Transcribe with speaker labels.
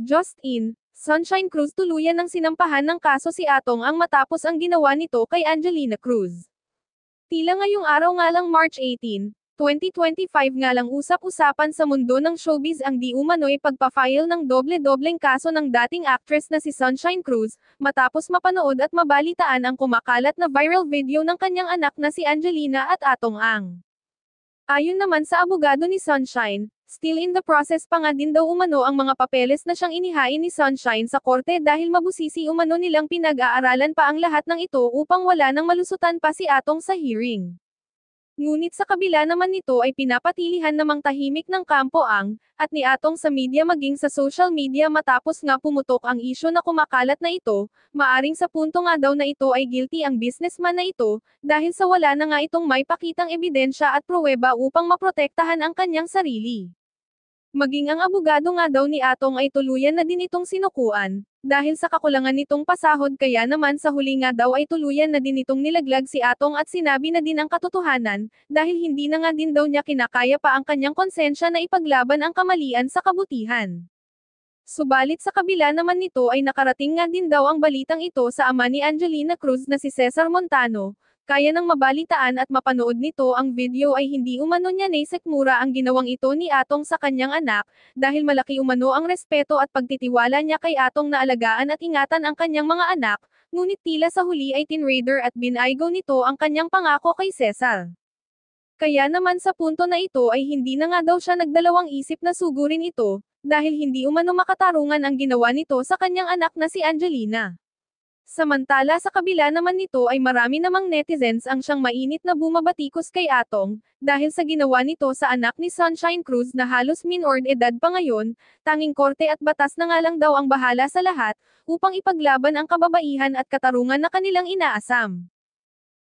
Speaker 1: Justin, Sunshine Cruz tuluyan ng sinampahan ng kaso si Atong Ang matapos ang ginawa nito kay Angelina Cruz. Tila ngayong araw nga lang March 18, 2025 nga lang usap-usapan sa mundo ng showbiz ang di umano'y pagpa-file ng doble-dobleng kaso ng dating actress na si Sunshine Cruz, matapos mapanood at mabalitaan ang kumakalat na viral video ng kanyang anak na si Angelina at Atong Ang. Ayon naman sa abogado ni Sunshine, still in the process pa nga din daw umano ang mga papeles na siyang inihain ni Sunshine sa korte dahil mabusisi umano nilang pinag-aaralan pa ang lahat ng ito upang wala nang malusutan pa si Atong sa hearing. Ngunit sa kabila naman nito ay pinapatilihan namang tahimik ng kampo Ang, at ni Atong sa media maging sa social media matapos nga pumutok ang isyu na kumakalat na ito, maaring sa punto nga daw na ito ay guilty ang businessman na ito, dahil sa wala na nga itong may pakitang ebidensya at pruweba upang maprotektahan ang kanyang sarili. Maging ang abogado nga daw ni Atong ay tuluyan na din itong sinukuan, dahil sa kakulangan nitong pasahod kaya naman sa huli nga daw ay tuluyan na din itong nilaglag si Atong at sinabi na din ang katotohanan, dahil hindi na nga din daw niya kinakaya pa ang kanyang konsensya na ipaglaban ang kamalian sa kabutihan. Subalit sa kabila naman nito ay nakarating nga din daw ang balitang ito sa ama ni Angelina Cruz na si Cesar Montano. Kaya nang mabalitaan at mapanood nito ang video ay hindi umano niya naisikmura ang ginawang ito ni Atong sa kanyang anak, dahil malaki umano ang respeto at pagtitiwala niya kay Atong na alagaan at ingatan ang kanyang mga anak, ngunit tila sa huli ay tinrader at binaygo nito ang kanyang pangako kay Cesar. Kaya naman sa punto na ito ay hindi na nga daw siya nagdalawang isip na sugurin ito, dahil hindi umano makatarungan ang ginawa nito sa kanyang anak na si Angelina. Samantala sa kabila naman nito ay marami namang netizens ang siyang mainit na bumabatikos kay Atong, dahil sa ginawa nito sa anak ni Sunshine Cruz na halos min-or edad pa ngayon, tanging korte at batas na nga lang daw ang bahala sa lahat, upang ipaglaban ang kababaihan at katarungan na kanilang inaasam.